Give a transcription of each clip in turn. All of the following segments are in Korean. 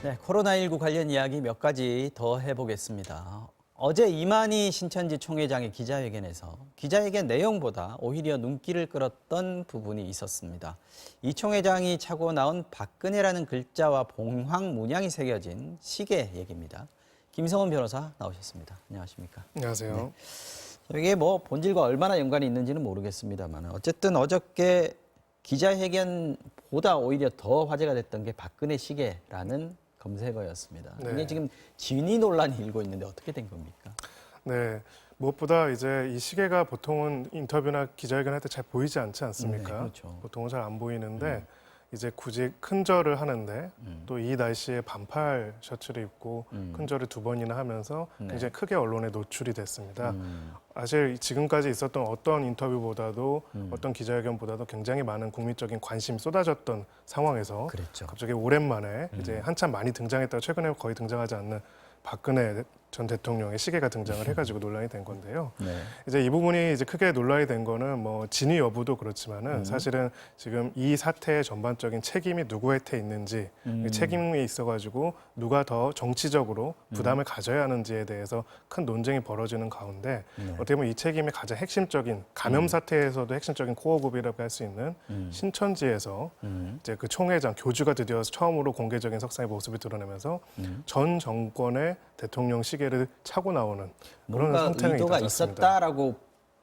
네, 코로나19 관련 이야기 몇 가지 더 해보겠습니다. 어제 이만희 신천지 총회장의 기자회견에서 기자회견 내용보다 오히려 눈길을 끌었던 부분이 있었습니다. 이 총회장이 차고 나온 박근혜라는 글자와 봉황 문양이 새겨진 시계 얘기입니다. 김성원 변호사 나오셨습니다. 안녕하십니까? 안녕하세요. 네. 이게 뭐 본질과 얼마나 연관이 있는지는 모르겠습니다.만 어쨌든 어저께 기자회견보다 오히려 더 화제가 됐던 게 박근혜 시계라는 검색어였습니다. 네. 이게 지금 진위 논란이 일고 있는데 어떻게 된 겁니까? 네. 무엇보다 이제 이 시계가 보통은 인터뷰나 기자회견 할 때 잘 보이지 않지 않습니까? 네, 그렇죠. 보통은 잘 안 보이는데 이제 굳이 큰 절을 하는데 또 이 날씨에 반팔 셔츠를 입고 큰 절을 2번이나 하면서 네. 굉장히 크게 언론에 노출이 됐습니다. 사실 지금까지 있었던 어떤 인터뷰보다도 어떤 기자회견보다도 굉장히 많은 국민적인 관심이 쏟아졌던 상황에서 그랬죠. 갑자기 오랜만에 이제 한참 많이 등장했다가 최근에 거의 등장하지 않는 박근혜 전 대통령의 시계가 등장을 해가지고 논란이 된 건데요. 네. 이제 이 부분이 이제 크게 논란이 된 거는 뭐 진위 여부도 그렇지만은 사실은 지금 이 사태의 전반적인 책임이 누구한테 있는지 책임이 있어가지고 누가 더 정치적으로 부담을 가져야 하는지에 대해서 큰 논쟁이 벌어지는 가운데 어떻게 보면 이 책임의 가장 핵심적인 감염 사태에서도 핵심적인 코어그룹이라고 할 수 있는 신천지에서 이제 그 총회장 교주가 드디어 처음으로 공개적인 석상의 모습을 드러내면서 전 정권의 대통령 시계를 차고 나오는 그런 뭔가 상태는 의도가 있었습니다. 있었다라고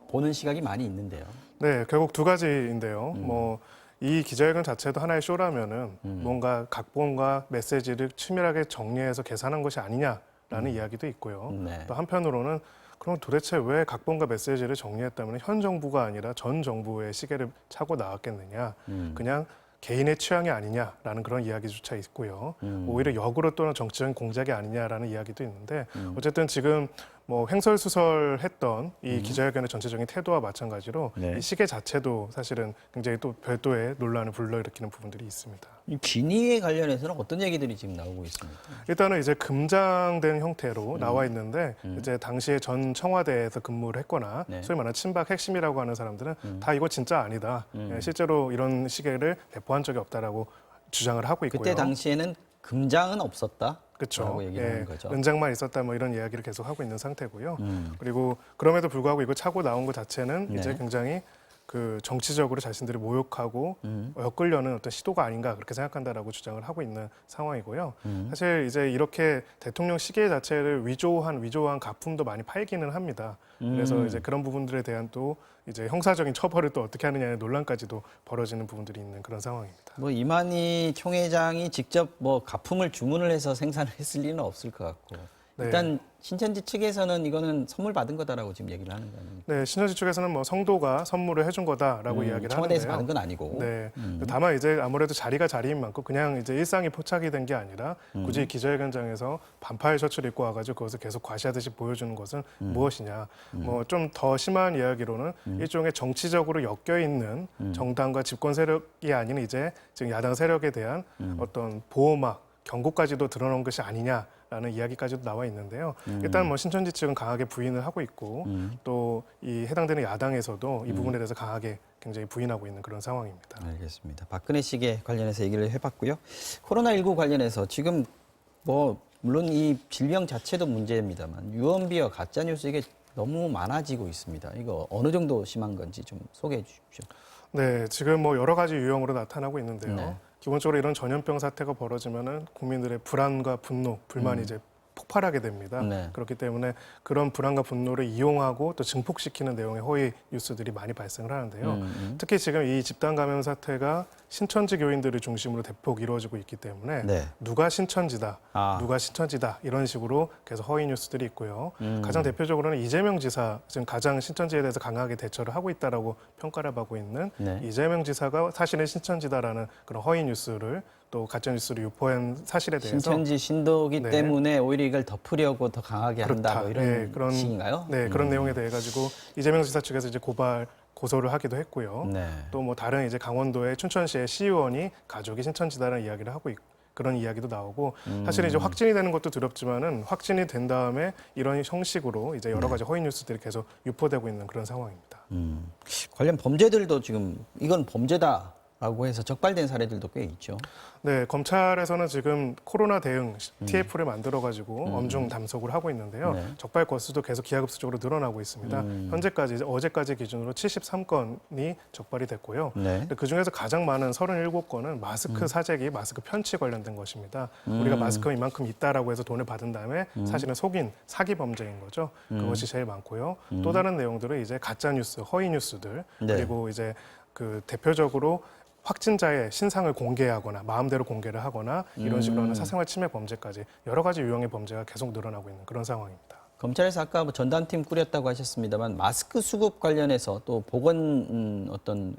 보는 시각이 많이 있는데요. 네, 결국 두 가지인데요. 뭐 이 기자회견 자체도 하나의 쇼라면은 뭔가 각본과 메시지를 치밀하게 정리해서 계산한 것이 아니냐라는 이야기도 있고요. 네. 또 한편으로는 그럼 도대체 왜 각본과 메시지를 정리했다면 현 정부가 아니라 전 정부의 시계를 차고 나왔겠느냐? 그냥 개인의 취향이 아니냐라는 그런 이야기조차 있고요. 오히려 역으로 또는 정치적인 공작이 아니냐라는 이야기도 있는데 어쨌든 지금 뭐 횡설수설했던 이 기자회견의 전체적인 태도와 마찬가지로 네. 이 시계 자체도 사실은 굉장히 또 별도의 논란을 불러일으키는 부분들이 있습니다. 이 진위에 관련해서는 어떤 얘기들이 지금 나오고 있습니까? 일단은 이제 금장된 형태로 나와 있는데 이제 당시에 전 청와대에서 근무를 했거나 네. 소위 말하는 친박 핵심이라고 하는 사람들은 다 이거 진짜 아니다. 예, 실제로 이런 시계를 배포한 적이 없다라고 주장을 하고 있고요. 그때 당시에는 금장은 없었다. 그렇죠. 라고 얘기를 하는 거죠. 은장만 있었다 뭐 이런 이야기를 계속 하고 있는 상태고요. 그리고 그럼에도 불구하고 이거 차고 나온 것 자체는 네. 이제 굉장히 그 정치적으로 자신들이 모욕하고 엮으려는 어떤 시도가 아닌가 그렇게 생각한다라고 주장을 하고 있는 상황이고요. 사실 이제 이렇게 대통령 시계 자체를 위조한 가품도 많이 팔기는 합니다. 그래서 이제 그런 부분들에 대한 또 이제 형사적인 처벌을 또 어떻게 하느냐의 논란까지도 벌어지는 부분들이 있는 그런 상황입니다. 뭐 이만희 총회장이 직접 뭐 가품을 주문을 해서 생산을 했을 리는 없을 것 같고 네. 일단 신천지 측에서는 이거는 선물 받은 거다라고 지금 얘기를 하는 거 아닙니까? 네, 신천지 측에서는 뭐 성도가 선물을 해준 거다라고 이야기를 청와대에서 하는데요. 받은 건 아니고. 네. 다만 이제 아무래도 자리가 자리인 만큼 그냥 이제 일상이 포착이 된 게 아니라 굳이 기자회견장에서 반팔 셔츠를 입고 와가지고 그것을 계속 과시하듯이 보여주는 것은 무엇이냐. 뭐 좀 더 심한 이야기로는 일종의 정치적으로 엮여 있는 정당과 집권 세력이 아닌 이제 지금 야당 세력에 대한 어떤 보호막, 경고까지도 드러난 것이 아니냐라는 이야기까지도 나와 있는데요. 일단 뭐 신천지 측은 강하게 부인을 하고 있고 또 이 해당되는 야당에서도 이 부분에 대해서 강하게 굉장히 부인하고 있는 그런 상황입니다. 알겠습니다. 박근혜 시계 관련해서 얘기를 해봤고요. 코로나19 관련해서 지금 뭐 물론 이 질병 자체도 문제입니다만 유언비어 가짜뉴스 이게 너무 많아지고 있습니다. 이거 어느 정도 심한 건지 좀 소개해 주십시오. 네, 지금 뭐 여러 가지 유형으로 나타나고 있는데요. 네. 기본적으로 이런 전염병 사태가 벌어지면은 국민들의 불안과 분노, 불만이 이제 폭발하게 됩니다. 네. 그렇기 때문에 그런 불안과 분노를 이용하고 또 증폭시키는 내용의 허위 뉴스들이 많이 발생을 하는데요. 특히 지금 이 집단 감염 사태가 신천지 교인들을 중심으로 대폭 이루어지고 있기 때문에 네. 누가 신천지다, 아. 누가 신천지다 이런 식으로 계속 허위 뉴스들이 있고요. 가장 대표적으로는 이재명 지사 지금 가장 신천지에 대해서 강하게 대처를 하고 있다라고 평가를 받고 있는 네. 이재명 지사가 사실은 신천지다라는 그런 허위 뉴스를 또 가짜 뉴스를 유포한 사실에 대해서 신천지 신도기 네. 때문에 오히려 이걸 덮으려고 더 강하게 한다 뭐 이런 네, 그런 식인가요? 네, 그런 내용에 대해 가지고 이재명 지사 측에서 이제 고소를 하기도 했고요. 네. 또 뭐 다른 이제 강원도의 춘천시의 시의원이 가족이 신천지다라는 이야기를 하고 있고 그런 이야기도 나오고 사실 이제 확진이 되는 것도 두렵지만은 확진이 된 다음에 이런 형식으로 이제 여러 가지 허위 뉴스들이 계속 유포되고 있는 그런 상황입니다. 관련 범죄들도 지금 이건 범죄다 라고 해서 적발된 사례들도 꽤 있죠. 네, 검찰에서는 지금 코로나 대응 TF를 만들어가지고 엄중 담속을 하고 있는데요. 네. 적발 건수도 계속 기하급수적으로 늘어나고 있습니다. 현재까지 어제까지 기준으로 73건이 적발이 됐고요. 네. 그 중에서 가장 많은 37건은 마스크 사재기, 마스크 편취 관련된 것입니다. 우리가 마스크 이만큼 있다라고 해서 돈을 받은 다음에 사실은 속인 사기 범죄인 거죠. 그것이 제일 많고요. 또 다른 내용들은 이제 가짜 뉴스, 허위 뉴스들 네. 그리고 이제 그 대표적으로 확진자의 신상을 공개하거나 마음대로 공개를 하거나 이런 식으로 하는 사생활 침해 범죄까지 여러 가지 유형의 범죄가 계속 늘어나고 있는 그런 상황입니다. 검찰에서 아까 뭐 전담팀 꾸렸다고 하셨습니다만 마스크 수급 관련해서 또 보건 어떤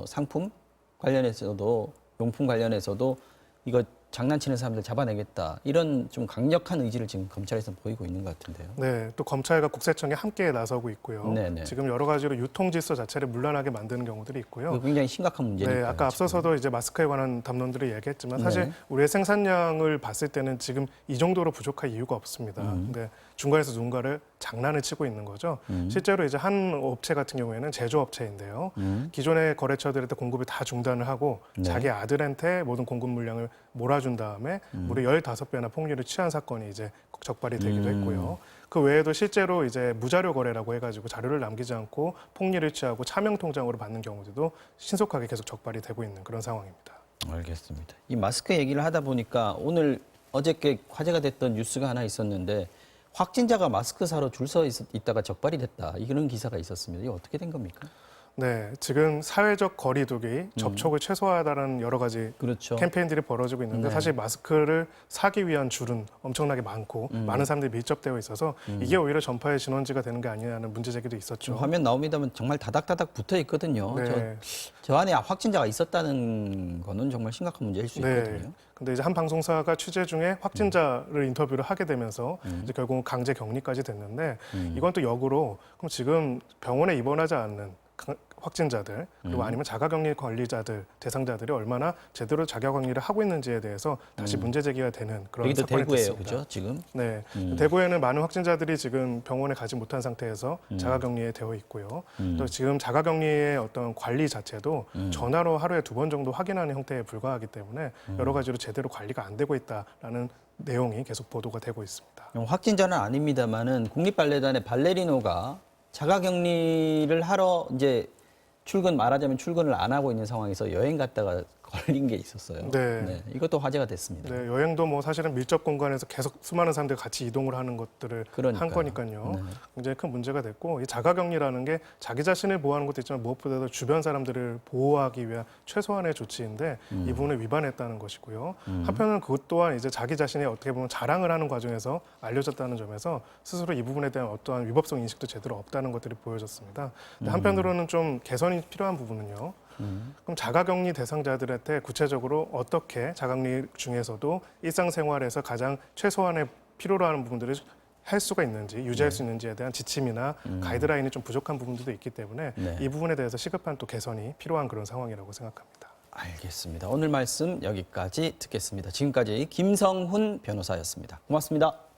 상품 관련해서도 용품 관련해서도 이거 장난치는 사람들 잡아내겠다 이런 좀 강력한 의지를 지금 검찰에서 보이고 있는 것 같은데요. 네, 또 검찰과 국세청이 함께 나서고 있고요. 네네. 지금 여러 가지로 유통 질서 자체를 문란하게 만드는 경우들이 있고요. 이거 굉장히 심각한 문제니까요. 네, 아까 앞서서도 이제 마스크에 관한 담론들을 얘기했지만 사실 네. 우리의 생산량을 봤을 때는 지금 이 정도로 부족할 이유가 없습니다. 근데 중간에서 누군가를 장난을 치고 있는 거죠. 실제로 이제 한 업체 같은 경우에는 제조업체인데요. 기존의 거래처들한테 공급을 다 중단을 하고 네. 자기 아들한테 모든 공급 물량을 몰아준 다음에 무려 15배나 폭리를 취한 사건이 이제 적발이 되기도 했고요. 그 외에도 실제로 이제 무자료 거래라고 해가지고 자료를 남기지 않고 폭리를 취하고 차명 통장으로 받는 경우들도 신속하게 계속 적발이 되고 있는 그런 상황입니다. 알겠습니다. 이 마스크 얘기를 하다 보니까 오늘 어저께 화제가 됐던 뉴스가 하나 있었는데 확진자가 마스크 사러 줄 서 있다가 적발이 됐다. 이런 기사가 있었습니다. 이거 어떻게 된 겁니까? 네, 지금 사회적 거리두기, 접촉을 최소화하다는 여러 가지 그렇죠. 캠페인들이 벌어지고 있는데 네. 사실 마스크를 사기 위한 줄은 엄청나게 많고 많은 사람들이 밀접되어 있어서 이게 오히려 전파의 진원지가 되는 게 아니냐는 문제 제기도 있었죠. 지금 화면 나옵니다만 정말 다닥다닥 붙어 있거든요. 네. 저 안에 확진자가 있었다는 거는 정말 심각한 문제일 수 있거든요. 네. 근데 이제 한 방송사가 취재 중에 확진자를 인터뷰를 하게 되면서 이제 결국은 강제 격리까지 됐는데 이건 또 역으로 그럼 지금 병원에 입원하지 않는 확진자들 그리고 아니면 자가격리 관리자들 대상자들이 얼마나 제대로 자가격리를 하고 있는지에 대해서 다시 문제 제기가 되는 그런 여기도 사건이 대구예요, 됐습니다. 그죠? 지금 네, 대구에는 많은 확진자들이 지금 병원에 가지 못한 상태에서 자가격리에 되어 있고요. 또 지금 자가격리의 어떤 관리 자체도 전화로 하루에 2번 정도 확인하는 형태에 불과하기 때문에 여러 가지로 제대로 관리가 안 되고 있다라는 내용이 계속 보도가 되고 있습니다. 확진자는 아닙니다만은 국립발레단의 발레리노가 자가격리를 하러 이제 말하자면 출근을 안 하고 있는 상황에서 여행 갔다가 걸린 게 있었어요. 네. 이것도 화제가 됐습니다. 네, 여행도 뭐 사실은 밀접 공간에서 계속 수많은 사람들이 같이 이동을 하는 것들을 그러니까요. 한 거니까요. 네. 굉장히 큰 문제가 됐고 이 자가격리라는 게 자기 자신을 보호하는 것도 있지만 무엇보다도 주변 사람들을 보호하기 위한 최소한의 조치인데 이 부분을 위반했다는 것이고요. 한편으로는 그것 또한 이제 자기 자신이 어떻게 보면 자랑을 하는 과정에서 알려졌다는 점에서 스스로 이 부분에 대한 어떠한 위법성 인식도 제대로 없다는 것들이 보여졌습니다. 근데 한편으로는 좀 개선이 필요한 부분은요. 그럼 자가격리 대상자들한테 구체적으로 어떻게 자가격리 중에서도 일상생활에서 가장 최소한의 필요로 하는 부분들을 할 수가 있는지 유지할 수 있는지에 대한 지침이나 가이드라인이 좀 부족한 부분들도 있기 때문에 네. 이 부분에 대해서 시급한 또 개선이 필요한 그런 상황이라고 생각합니다. 알겠습니다. 오늘 말씀 여기까지 듣겠습니다. 지금까지 김성훈 변호사였습니다. 고맙습니다.